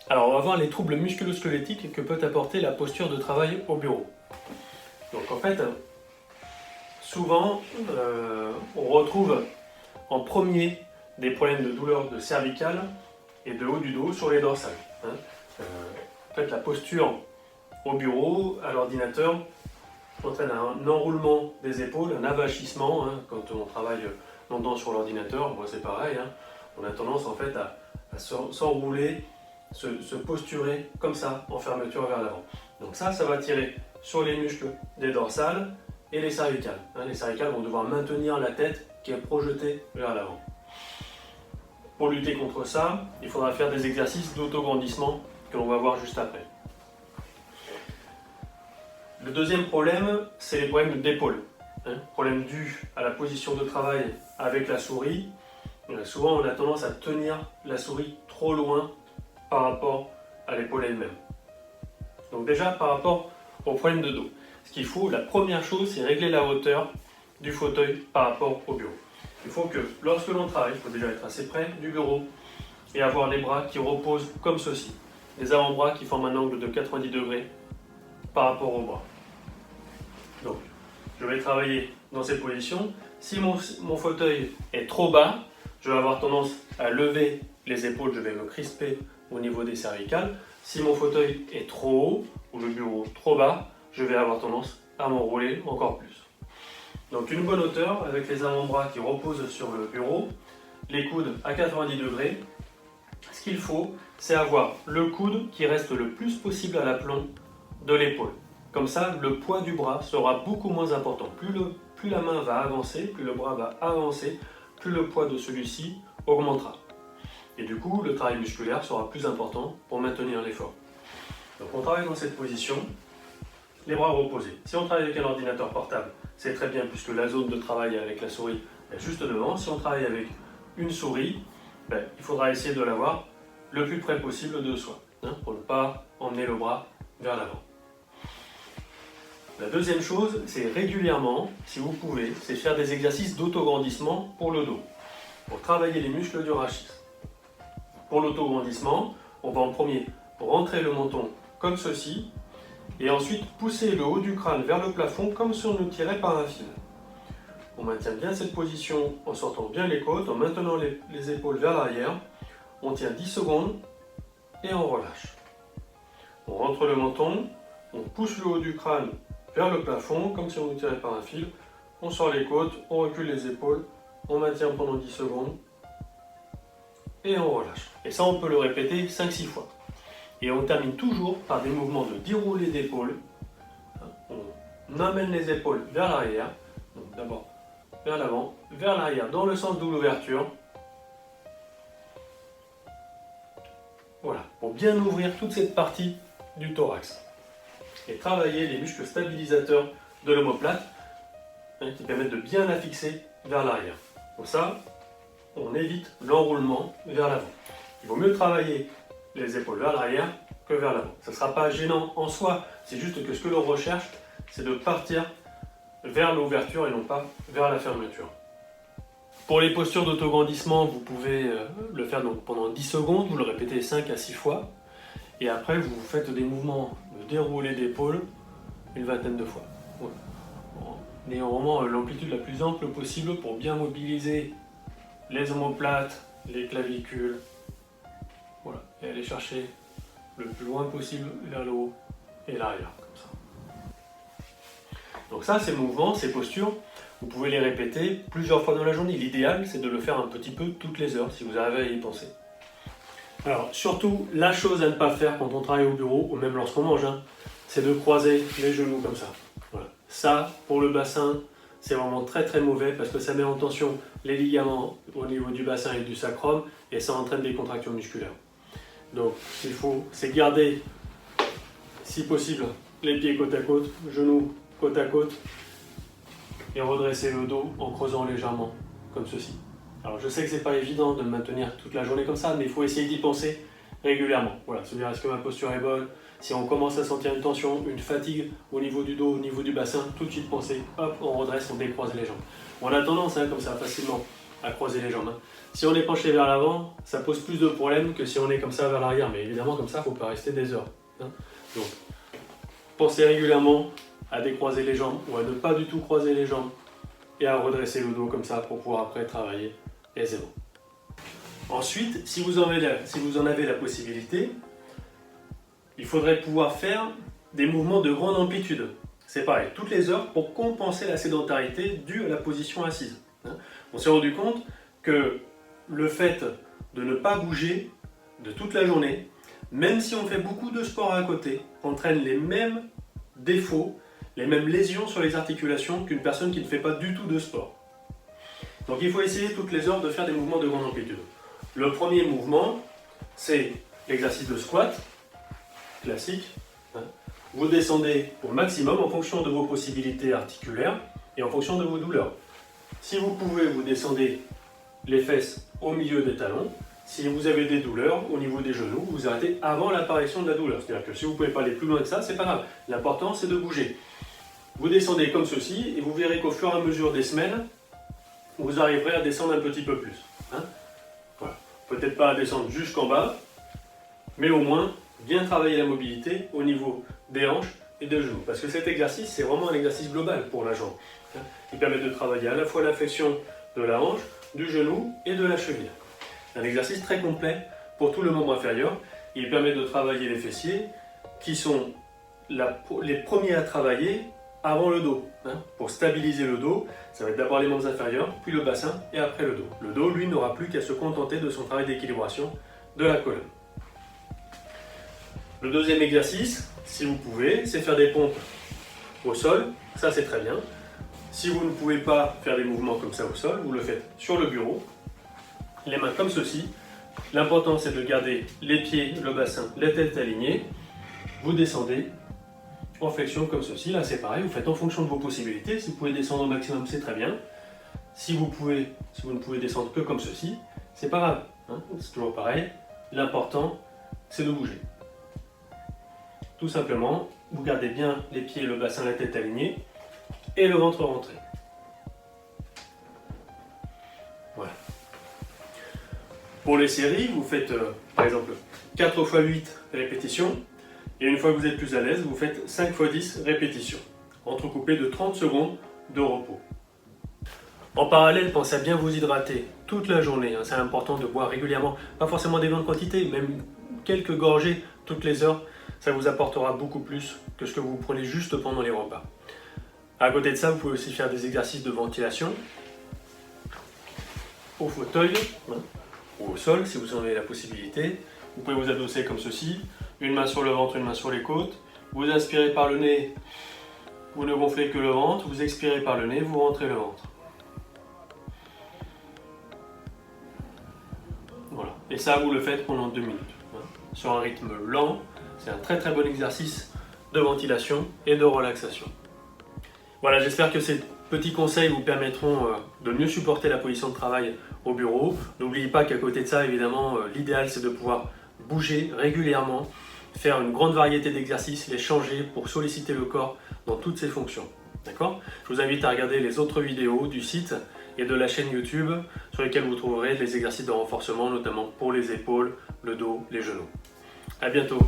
Alors on va voir les troubles musculo-squelettiques que peut apporter la posture de travail au bureau. Donc en fait, souvent on retrouve en premier des problèmes de douleur de cervicale et de haut du dos sur les dorsales. En fait, la posture au bureau, à l'ordinateur, entraîne un enroulement des épaules, un avachissement. Quand on travaille longtemps sur l'ordinateur, moi c'est pareil, on a tendance en fait à s'enrouler, se posturer comme ça, en fermeture vers l'avant. Donc ça va tirer sur les muscles des dorsales et les cervicales. Les cervicales vont devoir maintenir la tête qui est projetée vers l'avant. Pour lutter contre ça, il faudra faire des exercices d'autograndissement que l'on va voir juste après. Le deuxième problème, c'est les problèmes d'épaule. Problème dû à la position de travail avec la souris. Souvent, on a tendance à tenir la souris trop loin par rapport à l'épaule elle-même. Donc déjà, par rapport au problème de dos, ce qu'il faut, la première chose, c'est régler la hauteur du fauteuil par rapport au bureau. Il faut que, lorsque l'on travaille, il faut déjà être assez près du bureau et avoir les bras qui reposent comme ceci. Les avant-bras qui forment un angle de 90 degrés par rapport au bras. Donc, je vais travailler dans ces positions. Si mon fauteuil est trop bas, je vais avoir tendance à lever les épaules, je vais me crisper au niveau des cervicales. Si mon fauteuil est trop haut ou le bureau trop bas, je vais avoir tendance à m'enrouler encore plus. Donc une bonne hauteur avec les avant-bras qui reposent sur le bureau, les coudes à 90 degrés. Ce qu'il faut, c'est avoir le coude qui reste le plus possible à l'aplomb de l'épaule. Comme ça, le poids du bras sera beaucoup moins important. Plus la main va avancer, plus le bras va avancer, plus le poids de celui-ci augmentera. Et du coup, le travail musculaire sera plus important pour maintenir l'effort. Donc on travaille dans cette position, les bras reposés. Si on travaille avec un ordinateur portable, c'est très bien puisque la zone de travail avec la souris est juste devant. Si on travaille avec une souris, il faudra essayer de l'avoir le plus près possible de soi, pour ne pas emmener le bras vers l'avant. La deuxième chose, c'est régulièrement, si vous pouvez, c'est faire des exercices d'autograndissement pour le dos, pour travailler les muscles du rachis. Pour l'autograndissement, on va en premier rentrer le menton comme ceci, et ensuite pousser le haut du crâne vers le plafond comme si on nous tirait par un fil. On maintient bien cette position en sortant bien les côtes, en maintenant les épaules vers l'arrière. On tient 10 secondes et on relâche. On rentre le menton, on pousse le haut du crâne vers le plafond comme si on nous tirait par un fil. On sort les côtes, on recule les épaules, on maintient pendant 10 secondes et on relâche. Et ça, on peut le répéter 5-6 fois. Et on termine toujours par des mouvements de déroulé d'épaule. On amène les épaules vers l'arrière. Donc d'abord vers l'avant, vers l'arrière, dans le sens de l'ouverture. Voilà, pour bien ouvrir toute cette partie du thorax. Et travailler les muscles stabilisateurs de l'omoplate qui permettent de bien la fixer vers l'arrière. Pour ça, on évite l'enroulement vers l'avant. Il vaut mieux travailler les épaules vers l'arrière que vers l'avant. Ça ne sera pas gênant en soi, c'est juste que ce que l'on recherche, c'est de partir vers l'ouverture et non pas vers la fermeture. Pour les postures d'autograndissement, vous pouvez le faire donc pendant 10 secondes, vous le répétez 5 à 6 fois, et après vous faites des mouvements de déroulé d'épaule une vingtaine de fois. Voilà. En ayant vraiment l'amplitude la plus ample possible pour bien mobiliser les omoplates, les clavicules, voilà, et aller chercher le plus loin possible vers le haut et l'arrière, comme ça. Donc ça, ces mouvements, ces postures, vous pouvez les répéter plusieurs fois dans la journée. L'idéal, c'est de le faire un petit peu toutes les heures, si vous arrivez à y penser. Alors, surtout, la chose à ne pas faire quand on travaille au bureau, ou même lorsqu'on mange, c'est de croiser les genoux comme ça. Voilà. Ça, pour le bassin, c'est vraiment très très mauvais parce que ça met en tension les ligaments au niveau du bassin et du sacrum et ça entraîne des contractions musculaires. Donc, ce qu'il faut, c'est garder, si possible, les pieds côte à côte, genoux côte à côte et redresser le dos en creusant légèrement, comme ceci. Alors, je sais que c'est pas évident de me maintenir toute la journée comme ça, mais il faut essayer d'y penser régulièrement. Voilà, se dire est-ce que ma posture est bonne? Si on commence à sentir une tension, une fatigue au niveau du dos, au niveau du bassin, tout de suite penser, hop, on redresse, on décroise les jambes. On a tendance, comme ça, facilement, à croiser les jambes. Si on est penché vers l'avant, ça pose plus de problèmes que si on est comme ça vers l'arrière. Mais évidemment, comme ça, il ne faut pas rester des heures. Donc, pensez régulièrement à décroiser les jambes ou à ne pas du tout croiser les jambes et à redresser le dos comme ça pour pouvoir après travailler aisément. Ensuite, si vous en avez la possibilité, il faudrait pouvoir faire des mouvements de grande amplitude. C'est pareil, toutes les heures pour compenser la sédentarité due à la position assise. On s'est rendu compte que le fait de ne pas bouger de toute la journée, même si on fait beaucoup de sport à côté, entraîne les mêmes défauts, les mêmes lésions sur les articulations qu'une personne qui ne fait pas du tout de sport. Donc il faut essayer toutes les heures de faire des mouvements de grande amplitude. Le premier mouvement, c'est l'exercice de squat, classique. Vous descendez au maximum en fonction de vos possibilités articulaires et en fonction de vos douleurs. Si vous pouvez, vous descendez les fesses au milieu des talons. Si vous avez des douleurs au niveau des genoux, vous arrêtez avant l'apparition de la douleur. C'est-à-dire que si vous ne pouvez pas aller plus loin que ça, c'est pas grave. L'important, c'est de bouger. Vous descendez comme ceci et vous verrez qu'au fur et à mesure des semaines, vous arriverez à descendre un petit peu plus. Voilà. Peut-être pas à descendre jusqu'en bas, mais au moins bien travailler la mobilité au niveau des hanches et des genoux. Parce que cet exercice, c'est vraiment un exercice global pour la jambe. Il permet de travailler à la fois la flexion de la hanche, du genou et de la cheville. Un exercice très complet pour tout le membre inférieur. Il permet de travailler les fessiers qui sont les premiers à travailler avant le dos. Pour stabiliser le dos, ça va être d'abord les membres inférieurs, puis le bassin et après le dos. Le dos, lui, n'aura plus qu'à se contenter de son travail d'équilibration de la colonne. Le deuxième exercice, si vous pouvez, c'est faire des pompes au sol. Ça, c'est très bien. Si vous ne pouvez pas faire des mouvements comme ça au sol, vous le faites sur le bureau, les mains comme ceci. L'important, c'est de garder les pieds, le bassin, la tête alignée. Vous descendez en flexion comme ceci. Là, c'est pareil, vous faites en fonction de vos possibilités. Si vous pouvez descendre au maximum, c'est très bien. Si vous ne pouvez descendre que comme ceci, c'est pas grave. C'est toujours pareil. L'important, c'est de bouger. Tout simplement, vous gardez bien les pieds, le bassin, la tête alignés et le ventre rentré. Voilà. Pour les séries, vous faites par exemple 4 x 8 répétitions et une fois que vous êtes plus à l'aise, vous faites 5 x 10 répétitions, entrecoupées de 30 secondes de repos. En parallèle, pensez à bien vous hydrater toute la journée. C'est important de boire régulièrement, pas forcément des grandes quantités, même quelques gorgées toutes les heures. Ça vous apportera beaucoup plus que ce que vous prenez juste pendant les repas. À côté de ça, vous pouvez aussi faire des exercices de ventilation au fauteuil ou au sol si vous en avez la possibilité. Vous pouvez vous adosser comme ceci, une main sur le ventre, une main sur les côtes. Vous inspirez par le nez, vous ne gonflez que le ventre. Vous expirez par le nez, vous rentrez le ventre. Voilà. Et ça, vous le faites pendant 2 minutes. Sur un rythme lent. C'est un très bon exercice de ventilation et de relaxation. Voilà, j'espère que ces petits conseils vous permettront de mieux supporter la position de travail au bureau. N'oubliez pas qu'à côté de ça, évidemment, l'idéal c'est de pouvoir bouger régulièrement, faire une grande variété d'exercices, les changer pour solliciter le corps dans toutes ses fonctions. D'accord ? Je vous invite à regarder les autres vidéos du site et de la chaîne YouTube sur lesquelles vous trouverez les exercices de renforcement, notamment pour les épaules, le dos, les genoux. À bientôt.